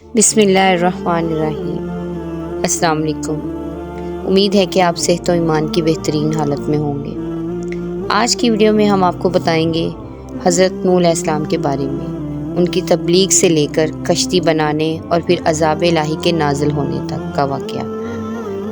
بسم اللہ الرحمن الرحیم۔ السلام علیکم۔ امید ہے کہ آپ صحت و ایمان کی بہترین حالت میں ہوں گے۔ آج کی ویڈیو میں ہم آپ کو بتائیں گے حضرت نوح علیہ السلام کے بارے میں، ان کی تبلیغ سے لے کر کشتی بنانے اور پھر عذاب الہی کے نازل ہونے تک کا واقعہ۔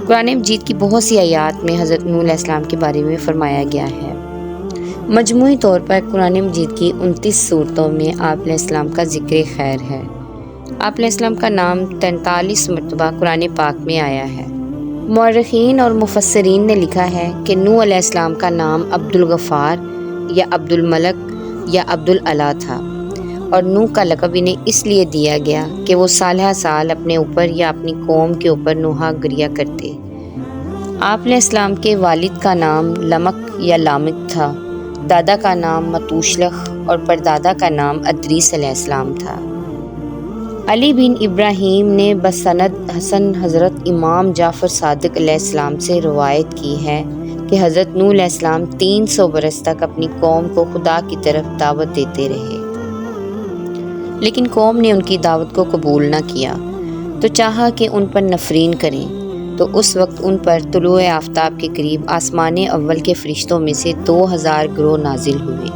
قرآن مجید کی بہت سی آیات میں حضرت نوح علیہ السلام کے بارے میں فرمایا گیا ہے۔ مجموعی طور پر قرآن مجید کی 29 صورتوں میں آپ علیہ السلام کا ذکر خیر ہے۔ آپ علیہ السلام کا نام 43 مرتبہ قرآن پاک میں آیا ہے۔ مورخین اور مفسرین نے لکھا ہے کہ نوح علیہ السلام کا نام عبد الغفار یا عبد الملک یا عبد العلا تھا، اور نوح کا لقب انہیں اس لیے دیا گیا کہ وہ سالہ سال اپنے اوپر یا اپنی قوم کے اوپر نوحہ گریا کرتے۔ آپ علیہ السلام کے والد کا نام لمک یا لامک تھا، دادا کا نام متوشلخ اور پردادا کا نام ادریس علیہ السلام تھا۔ علی بن ابراہیم نے بسند حسن حضرت امام جعفر صادق علیہ السلام سے روایت کی ہے کہ حضرت نوح علیہ السلام 300 برس تک اپنی قوم کو خدا کی طرف دعوت دیتے رہے، لیکن قوم نے ان کی دعوت کو قبول نہ کیا تو چاہا کہ ان پر نفرین کریں۔ تو اس وقت ان پر طلوع آفتاب کے قریب آسمان اول کے فرشتوں میں سے 2000 گروہ نازل ہوئے،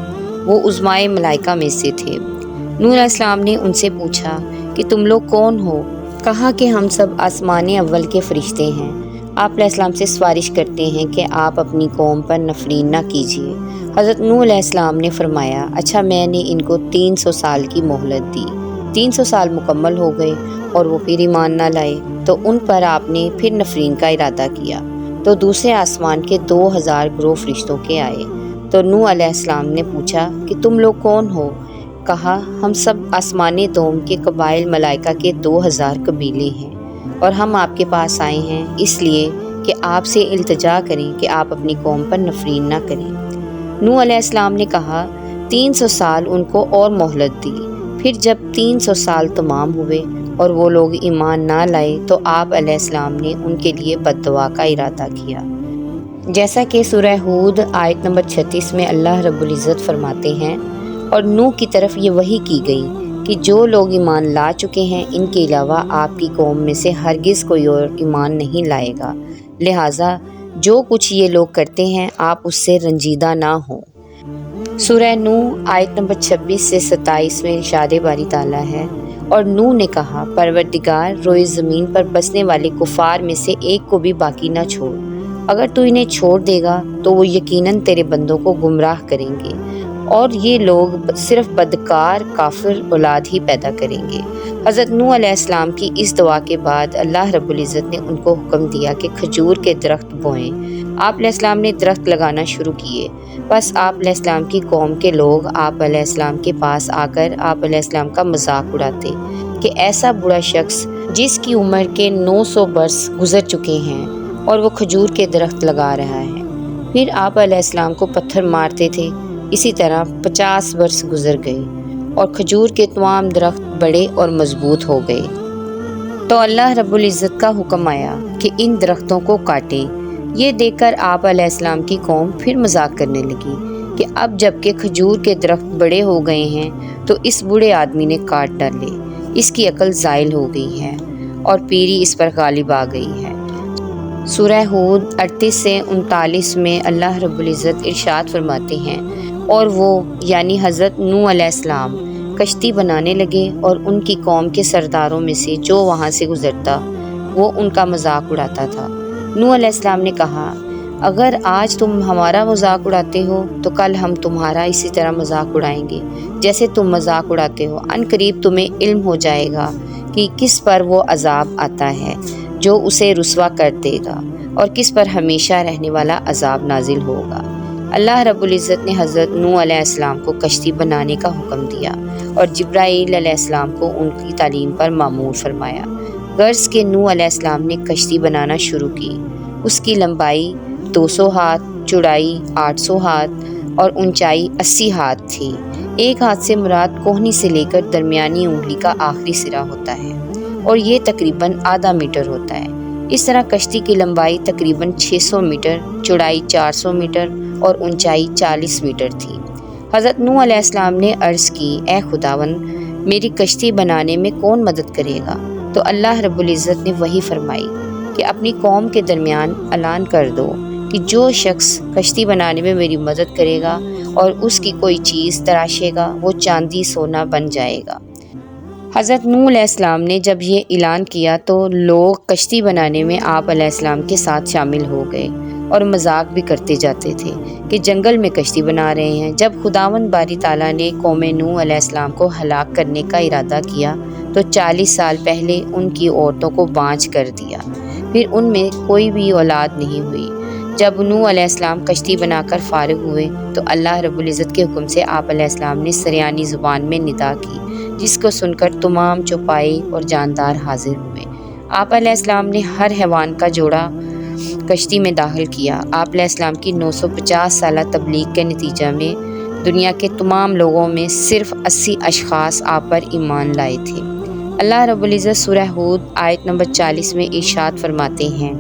وہ عظمائے ملائکہ میں سے تھے۔ نوح علیہ السلام نے ان سے پوچھا کہ تم لوگ کون ہو؟ کہا کہ ہم سب آسمان اول کے فرشتے ہیں۔ آپ علیہ السلام سے سفارش کرتے ہیں کہ آپ اپنی قوم پر نفرین نہ کیجیے۔ حضرت نوح علیہ السلام نے فرمایا، اچھا میں نے ان کو 300 سال کی مہلت دی۔ 300 سال مکمل ہو گئے اور وہ پھر ایمان نہ لائے تو ان پر آپ نے پھر نفرین کا ارادہ کیا، تو دوسرے آسمان کے 2000 گروہ فرشتوں کے آئے۔ تو نوح علیہ السلام نے پوچھا کہ تم لوگ کون ہو؟ کہا ہم سب آسمان دوم کے قبائل ملائکہ کے 2000 قبیلے ہیں، اور ہم آپ کے پاس آئے ہیں اس لیے کہ آپ سے التجا کریں کہ آپ اپنی قوم پر نفرین نہ کریں۔ نوح علیہ السلام نے کہا 300 سال ان کو اور مہلت دی۔ پھر جب 300 سال تمام ہوئے اور وہ لوگ ایمان نہ لائے تو آپ علیہ السلام نے ان کے لیے بد دعا کا ارادہ کیا، جیسا کہ سورہ ہود آیت نمبر 36 میں اللہ رب العزت فرماتے ہیں، اور نوح کی طرف یہ وحی کی گئی کہ جو لوگ ایمان لا چکے ہیں ان کے علاوہ آپ کی قوم میں سے ہرگز کوئی اور ایمان نہیں لائے گا، لہٰذا جو کچھ یہ لوگ کرتے ہیں آپ اس سے رنجیدہ نہ ہوں۔ سورہ نوح آیت نمبر 26 سے 27 میں ارشاد باری تعالیٰ ہے، اور نوح نے کہا پروردگار روئے زمین پر بسنے والے کفار میں سے ایک کو بھی باقی نہ چھوڑ، اگر تو انہیں چھوڑ دے گا تو وہ یقیناً تیرے بندوں کو گمراہ کریں گے، اور یہ لوگ صرف بدکار کافر اولاد ہی پیدا کریں گے۔ حضرت نوح علیہ السلام کی اس دعا کے بعد اللہ رب العزت نے ان کو حکم دیا کہ کھجور کے درخت بوئیں۔ آپ علیہ السلام نے درخت لگانا شروع کیے، بس آپ علیہ السلام کی قوم کے لوگ آپ علیہ السلام کے پاس آ کر آپ علیہ السلام کا مذاق اڑاتے کہ ایسا برا شخص جس کی عمر کے 900 برس گزر چکے ہیں اور وہ کھجور کے درخت لگا رہا ہے۔ پھر آپ علیہ السلام کو پتھر مارتے تھے۔ اسی طرح 50 برس گزر گئے اور کھجور کے تمام درخت بڑے اور مضبوط ہو گئے۔ تو اللہ رب العزت کا حکم آیا کہ ان درختوں کو کاٹیں۔ یہ دیکھ کر آپ علیہ السلام کی قوم پھر مذاق کرنے لگی کہ اب جب کہ کھجور کے درخت بڑے ہو گئے ہیں تو اس بوڑھے آدمی نے کاٹ ڈالے، اس کی عقل زائل ہو گئی ہے اور پیری اس پر غالب آ گئی ہے۔ سورہ ہود 38 سے 39 میں اللہ رب العزت ارشاد فرماتے ہیں، اور وہ یعنی حضرت نوح علیہ السلام کشتی بنانے لگے، اور ان کی قوم کے سرداروں میں سے جو وہاں سے گزرتا وہ ان کا مذاق اڑاتا تھا۔ نوح علیہ السلام نے کہا اگر آج تم ہمارا مذاق اڑاتے ہو تو کل ہم تمہارا اسی طرح مذاق اڑائیں گے جیسے تم مذاق اڑاتے ہو۔ ان قریب تمہیں علم ہو جائے گا کہ کس پر وہ عذاب آتا ہے جو اسے رسوا کر دے گا، اور کس پر ہمیشہ رہنے والا عذاب نازل ہوگا۔ اللہ رب العزت نے حضرت نوح علیہ السلام کو کشتی بنانے کا حکم دیا اور جبرائیل علیہ السلام کو ان کی تعلیم پر مامور فرمایا۔ غرض کہ نوح علیہ السلام نے کشتی بنانا شروع کی۔ اس کی لمبائی 200 ہاتھ، چوڑائی 800 ہاتھ اور اونچائی 80 ہاتھ تھی۔ ایک ہاتھ سے مراد کوہنی سے لے کر درمیانی انگلی کا آخری سرا ہوتا ہے، اور یہ تقریباً آدھا میٹر ہوتا ہے۔ اس طرح کشتی کی لمبائی تقریباً 600 میٹر، چوڑائی 400 میٹر اور اونچائی 40 میٹر تھی۔ حضرت نوح علیہ السلام نے عرض کی، اے خداوند میری کشتی بنانے میں کون مدد کرے گا؟ تو اللہ رب العزت نے وہی فرمائی کہ اپنی قوم کے درمیان اعلان کر دو کہ جو شخص کشتی بنانے میں میری مدد کرے گا اور اس کی کوئی چیز تراشے گا وہ چاندی سونا بن جائے گا۔ حضرت نوح علیہ السلام نے جب یہ اعلان کیا تو لوگ کشتی بنانے میں آپ علیہ السلام کے ساتھ شامل ہو گئے اور مذاق بھی کرتے جاتے تھے کہ جنگل میں کشتی بنا رہے ہیں۔ جب خداوند باری تعالیٰ نے قوم نوح علیہ السلام کو ہلاک کرنے کا ارادہ کیا تو 40 سال پہلے ان کی عورتوں کو بانجھ کر دیا، پھر ان میں کوئی بھی اولاد نہیں ہوئی۔ جب نوح علیہ السلام کشتی بنا کر فارغ ہوئے تو اللہ رب العزت کے حکم سے آپ علیہ السلام نے سریانی زبان میں ندا کی، جس کو سن کر تمام چوپائے اور جاندار حاضر ہوئے۔ آپ علیہ السلام نے ہر حیوان کا جوڑا کشتی میں داخل کیا۔ آپ علیہ السلام کی 950 سالہ تبلیغ کے نتیجہ میں دنیا کے تمام لوگوں میں صرف 80 اشخاص آپ پر ایمان لائے تھے۔ اللہ رب العزت سورہ ہود آیت نمبر 40 میں ارشاد فرماتے ہیں،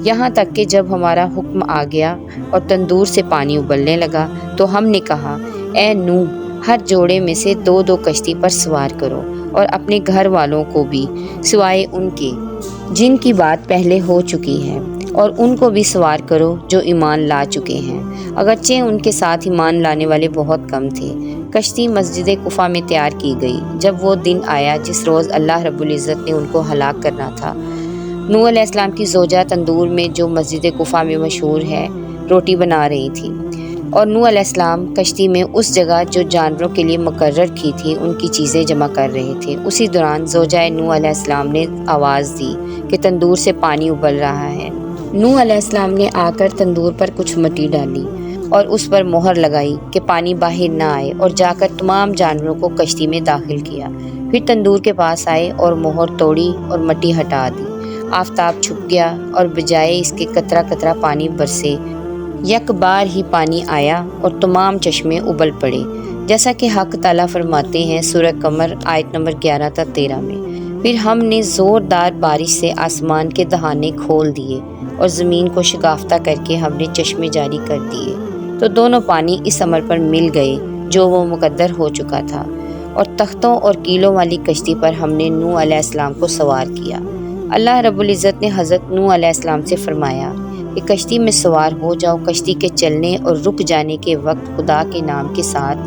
یہاں تک کہ جب ہمارا حکم آ گیا اور تندور سے پانی ابلنے لگا تو ہم نے کہا، اے نوح، ہر جوڑے میں سے 2 کشتی پر سوار کرو اور اپنے گھر والوں کو بھی سوائے ان کے جن کی بات پہلے ہو چکی ہے، اور ان کو بھی سوار کرو جو ایمان لا چکے ہیں، اگرچہ ان کے ساتھ ایمان لانے والے بہت کم تھے۔ کشتی مسجد کفا میں تیار کی گئی۔ جب وہ دن آیا جس روز اللہ رب العزت نے ان کو ہلاک کرنا تھا، نوح علیہ السلام کی زوجہ تندور میں جو مسجد کفا میں مشہور ہے روٹی بنا رہی تھی، اور نوح علیہ السلام کشتی میں اس جگہ جو جانوروں کے لیے مقرر کی تھی ان کی چیزیں جمع کر رہے تھے۔ اسی دوران زوجہ نوح علیہ السلام نے آواز دی کہ تندور سے پانی ابل رہا ہے۔ نوح علیہ السلام نے آ کر تندور پر کچھ مٹی ڈالی اور اس پر مہر لگائی کہ پانی باہر نہ آئے، اور جا کر تمام جانوروں کو کشتی میں داخل کیا۔ پھر تندور کے پاس آئے اور مہر توڑی اور مٹی ہٹا دی۔ آفتاب چھپ گیا اور بجائے اس کے قطرہ قطرہ پانی برسے، یک بار ہی پانی آیا اور تمام چشمے ابل پڑے، جیسا کہ حق تعالیٰ فرماتے ہیں سورہ قمر آیت نمبر 11 تا 13 میں۔ پھر ہم نے زوردار بارش سے آسمان کے دہانے کھول دیے اور زمین کو شگافتہ کر کے ہم نے چشمے جاری کر دیے، تو دونوں پانی اس عمل پر مل گئے جو وہ مقدر ہو چکا تھا، اور تختوں اور کیلوں والی کشتی پر ہم نے نوح علیہ السلام کو سوار کیا۔ اللہ رب العزت نے حضرت نوح علیہ السلام سے فرمایا کہ کشتی میں سوار ہو جاؤ، کشتی کے چلنے اور رک جانے کے وقت خدا کے نام کے ساتھ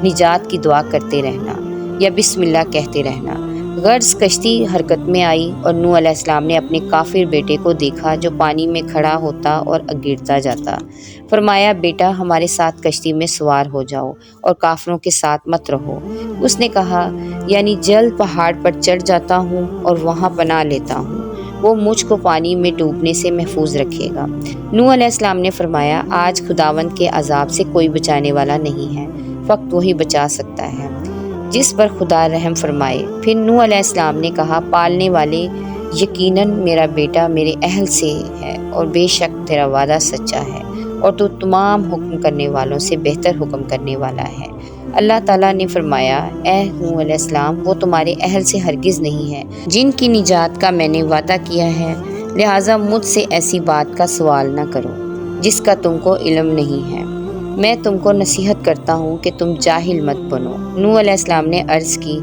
نجات کی دعا کرتے رہنا یا بسم اللہ کہتے رہنا۔ غرض کشتی حرکت میں آئی اور نوح علیہ السلام نے اپنے کافر بیٹے کو دیکھا جو پانی میں کھڑا ہوتا اور گرتا جاتا۔ فرمایا، بیٹا ہمارے ساتھ کشتی میں سوار ہو جاؤ اور کافروں کے ساتھ مت رہو۔ اس نے کہا، یعنی جلد پہاڑ پر چڑھ جاتا ہوں اور وہاں پناہ لیتا ہوں، وہ مجھ کو پانی میں ڈوبنے سے محفوظ رکھے گا۔ نوح علیہ السلام نے فرمایا، آج خداوند کے عذاب سے کوئی بچانے والا نہیں ہے، فقط وہی بچا سکتا ہے جس پر خدا رحم فرمائے۔ پھر نوح علیہ السلام نے کہا، پالنے والے، یقیناً میرا بیٹا میرے اہل سے ہے اور بے شک تیرا وعدہ سچا ہے، اور تو تمام حکم کرنے والوں سے بہتر حکم کرنے والا ہے۔ اللہ تعالیٰ نے فرمایا، اے نوح علیہ السلام، وہ تمہارے اہل سے ہرگز نہیں ہے جن کی نجات کا میں نے وعدہ کیا ہے، لہٰذا مجھ سے ایسی بات کا سوال نہ کرو جس کا تم کو علم نہیں ہے۔ میں تم کو نصیحت کرتا ہوں کہ تم جاہل مت بنو۔ نوح علیہ السلام نے عرض کی،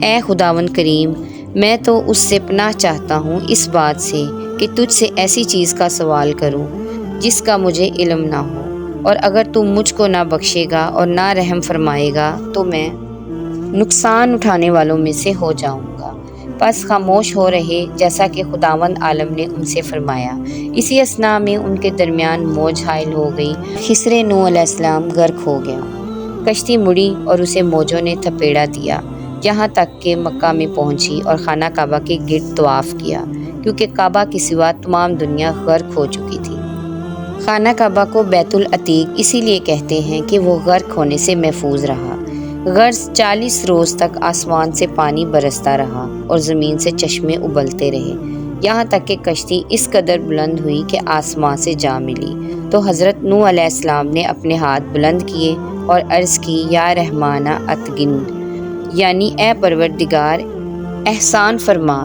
اے خداوند کریم، میں تو اس سے پناہ چاہتا ہوں اس بات سے کہ تجھ سے ایسی چیز کا سوال کروں جس کا مجھے علم نہ ہو، اور اگر تم مجھ کو نہ بخشے گا اور نہ رحم فرمائے گا تو میں نقصان اٹھانے والوں میں سے ہو جاؤں گا۔ پس خاموش ہو رہے جیسا کہ خداوند عالم نے ان سے فرمایا۔ اسی اثناء میں ان کے درمیان موج حائل ہو گئی، خسرے نوح علیہ السلام غرق ہو گیا۔ کشتی مڑی اور اسے موجوں نے تھپیڑا دیا، یہاں تک کہ مکہ میں پہنچی اور خانہ کعبہ کے گرد طواف کیا، کیونکہ کعبہ کے سوا تمام دنیا غرق ہو چکی تھی۔ خانہ کعبہ کو بیت العتیق اسی لیے کہتے ہیں کہ وہ غرق ہونے سے محفوظ رہا۔ غرض 40 روز تک آسمان سے پانی برستا رہا اور زمین سے چشمے ابلتے رہے، یہاں تک کہ کشتی اس قدر بلند ہوئی کہ آسمان سے جا ملی۔ تو حضرت نوح علیہ السلام نے اپنے ہاتھ بلند کیے اور عرض کی، یا رحمانہ اتگن، یعنی اے پروردگار احسان فرما۔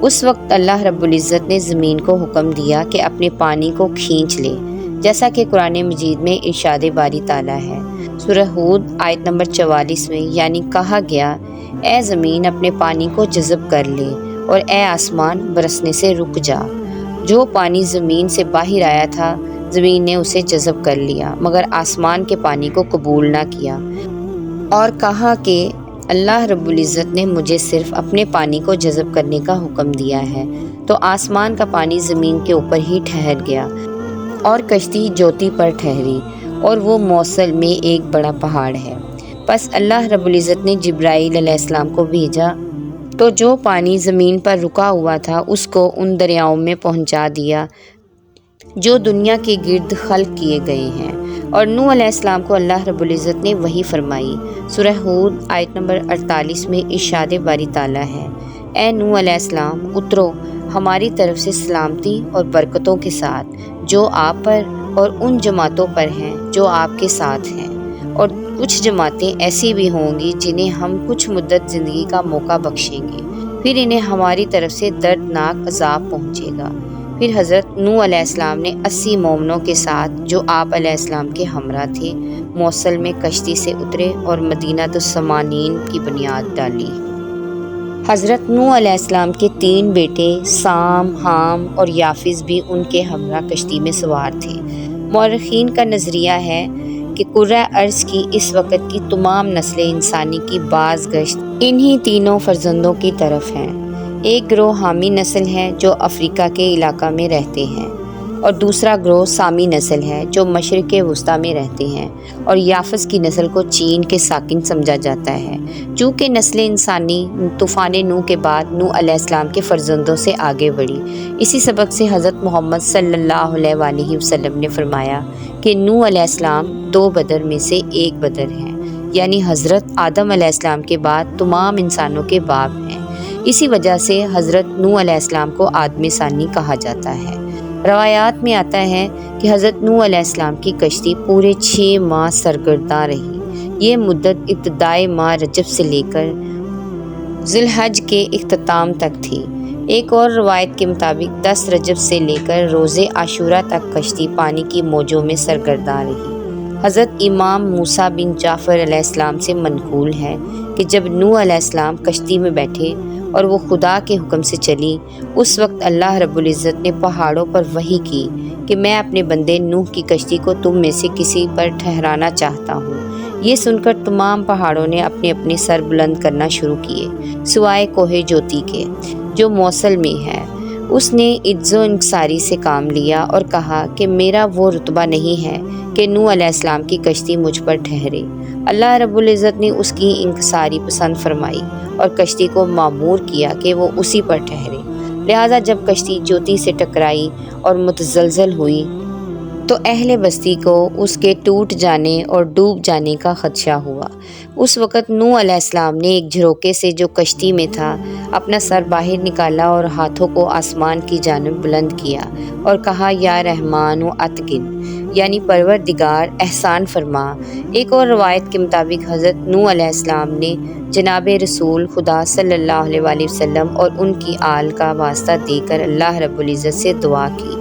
اس وقت اللہ رب العزت نے زمین کو حکم دیا کہ اپنے پانی کو کھینچ لے، جیسا کہ قرآن مجید میں ارشاد باری تعالیٰ ہے سورہ ہود آیت نمبر 44 میں، یعنی کہا گیا اے زمین اپنے پانی کو جذب کر لے، اور اے آسمان برسنے سے رک جا۔ جو پانی زمین سے باہر آیا تھا زمین نے اسے جذب کر لیا، مگر آسمان کے پانی کو قبول نہ کیا، اور کہا کہ اللہ رب العزت نے مجھے صرف اپنے پانی کو جذب کرنے کا حکم دیا ہے۔ تو آسمان کا پانی زمین کے اوپر ہی ٹھہر گیا، اور کشتی جوتی پر ٹھہری، اور وہ موصل میں ایک بڑا پہاڑ ہے۔ پس اللہ رب العزت نے جبرائیل علیہ السلام کو بھیجا، تو جو پانی زمین پر رکا ہوا تھا اس کو ان دریاؤں میں پہنچا دیا جو دنیا کے گرد خلق کیے گئے ہیں۔ اور نوح علیہ السلام کو اللہ رب العزت نے وحی فرمائی۔ سورہ ہود آیت نمبر 48 میں ارشاد باری تعالیٰ ہے، اے نوح علیہ السلام اترو ہماری طرف سے سلامتی اور برکتوں کے ساتھ، جو آپ پر اور ان جماعتوں پر ہیں جو آپ کے ساتھ ہیں، اور کچھ جماعتیں ایسی بھی ہوں گی جنہیں ہم کچھ مدت زندگی کا موقع بخشیں گے، پھر انہیں ہماری طرف سے دردناک عذاب پہنچے گا۔ پھر حضرت نوح علیہ السلام نے 80 مومنوں کے ساتھ جو آپ علیہ السلام کے ہمراہ تھے موصل میں کشتی سے اترے اور مدینہ السمانین کی بنیاد ڈالی۔ حضرت نوح علیہ السلام کے 3 بیٹے سام، حام اور یافز بھی ان کے ہمراہ کشتی میں سوار تھے۔ مورخین کا نظریہ ہے کہ کرۂ ارض کی اس وقت کی تمام نسل انسانی کی باز گشت انہی تینوں فرزندوں کی طرف ہیں۔ ایک گروہ حامی نسل ہے جو افریقہ کے علاقہ میں رہتے ہیں، اور دوسرا گروہ سامی نسل ہے جو مشرق وسطیٰ میں رہتے ہیں، اور یافز کی نسل کو چین کے ساکن سمجھا جاتا ہے۔ چونکہ نسل انسانی طوفان نوح کے بعد نوح علیہ السلام کے فرزندوں سے آگے بڑھی، اسی سبب سے حضرت محمد صلی اللہ علیہ وآلہ وسلم نے فرمایا کہ نوح علیہ السلام 2 بدر میں سے ایک بدر ہیں، یعنی حضرت آدم علیہ السلام کے بعد تمام انسانوں کے باپ ہیں۔ اسی وجہ سے حضرت نوح علیہ السلام کو آدم ثانی کہا جاتا ہے۔ روایات میں آتا ہے کہ حضرت نوح علیہ السلام کی کشتی پورے 6 ماہ سرگرداں رہی۔ یہ مدت ابتدائے ماہ رجب سے لے کر ذی الحج کے اختتام تک تھی۔ ایک اور روایت کے مطابق 10 رجب سے لے کر روز عاشوراء تک کشتی پانی کی موجوں میں سرگرداں رہی۔ حضرت امام موسیٰ بن جعفر علیہ السلام سے منقول ہے کہ جب نوح علیہ السلام کشتی میں بیٹھے اور وہ خدا کے حکم سے چلی، اس وقت اللہ رب العزت نے پہاڑوں پر وحی کی کہ میں اپنے بندے نوح کی کشتی کو تم میں سے کسی پر ٹھہرانا چاہتا ہوں۔ یہ سن کر تمام پہاڑوں نے اپنے اپنے سر بلند کرنا شروع کیے، سوائے کوہ جوتی کے جو موصل میں ہے۔ اس نے عجز و انکساری سے کام لیا اور کہا کہ میرا وہ رتبہ نہیں ہے کہ نوح علیہ السلام کی کشتی مجھ پر ٹھہرے۔ اللہ رب العزت نے اس کی انکساری پسند فرمائی اور کشتی کو معمور کیا کہ وہ اسی پر ٹھہرے۔ لہٰذا جب کشتی جوتی سے ٹکرائی اور متزلزل ہوئی تو اہل بستی کو اس کے ٹوٹ جانے اور ڈوب جانے کا خدشہ ہوا۔ اس وقت نوح علیہ السلام نے ایک جھروکے سے جو کشتی میں تھا اپنا سر باہر نکالا اور ہاتھوں کو آسمان کی جانب بلند کیا اور کہا، یا رحمان و اتقن، یعنی پروردگار احسان فرما۔ ایک اور روایت کے مطابق حضرت نوح علیہ السلام نے جناب رسول خدا صلی اللہ علیہ وآلہ وسلم اور ان کی آل کا واسطہ دے کر اللہ رب العزت سے دعا کی۔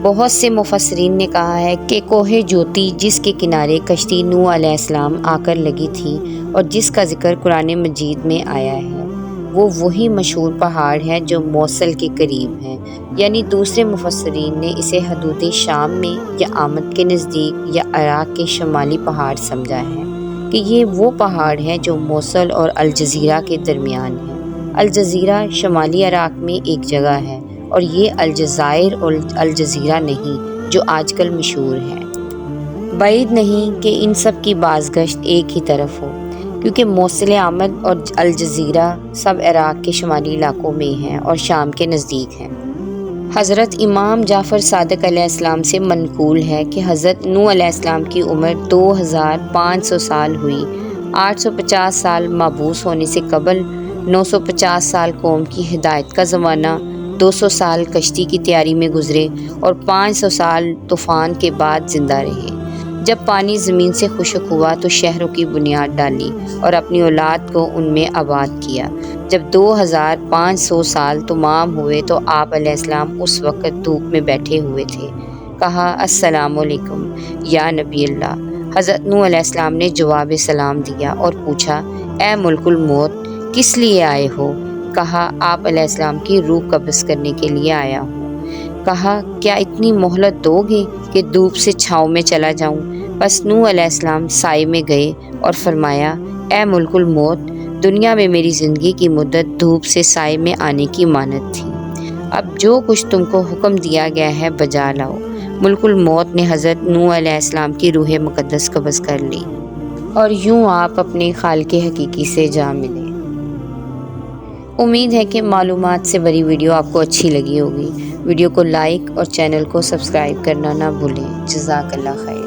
بہت سے مفسرین نے کہا ہے کہ کوہ جوتی جس کے کنارے کشتی نوح علیہ السلام آ کر لگی تھی اور جس کا ذکر قرآن مجید میں آیا ہے، وہ وہی مشہور پہاڑ ہے جو موصل کے قریب ہے، یعنی دوسرے مفسرین نے اسے حدود شام میں یا آمد کے نزدیک یا عراق کے شمالی پہاڑ سمجھا ہے کہ یہ وہ پہاڑ ہے جو موصل اور الجزیرہ کے درمیان ہے۔ الجزیرہ شمالی عراق میں ایک جگہ ہے، اور یہ الجزائر اور الجزیرہ نہیں جو آج کل مشہور ہے۔ بعید نہیں کہ ان سب کی بازگشت ایک ہی طرف ہو، کیونکہ موصل آمد اور الجزیرہ سب عراق کے شمالی علاقوں میں ہیں اور شام کے نزدیک ہیں۔ حضرت امام جعفر صادق علیہ السلام سے منقول ہے کہ حضرت نوح علیہ السلام کی عمر 2500 سال ہوئی۔ 850 سال مبعوث ہونے سے قبل، 950 سال قوم کی ہدایت کا زمانہ، 200 سال کشتی کی تیاری میں گزرے اور 500 سال طوفان کے بعد زندہ رہے۔ جب پانی زمین سے خشک ہوا تو شہروں کی بنیاد ڈالی اور اپنی اولاد کو ان میں آباد کیا۔ جب 2500 سال تمام ہوئے تو آپ علیہ السلام اس وقت دھوپ میں بیٹھے ہوئے تھے۔ کہا، السلام علیکم یا نبی اللہ۔ حضرت نوح علیہ السلام نے جواب سلام دیا اور پوچھا، اے ملک الموت، کس لیے آئے ہو؟ کہا آپ علیہ السلام کی روح قبض کرنے کے لیے آیا ہوں۔ کہا کیا اتنی مہلت دو گے کہ دھوپ سے چھاؤں میں چلا جاؤں؟ بس نوح علیہ السلام سائے میں گئے اور فرمایا اے ملک الموت، دنیا میں میری زندگی کی مدت دھوپ سے سائے میں آنے کی مانند تھی، اب جو کچھ تم کو حکم دیا گیا ہے بجا لاؤ۔ ملک الموت نے حضرت نوح علیہ السلام کی روح مقدس قبض کر لی اور یوں آپ اپنے خالق حقیقی سے جا ملے۔ امید ہے کہ معلومات سے بھری ویڈیو آپ کو اچھی لگی ہوگی۔ ویڈیو کو لائک اور چینل کو سبسکرائب کرنا نہ بھولیں۔ جزاک اللہ خیر۔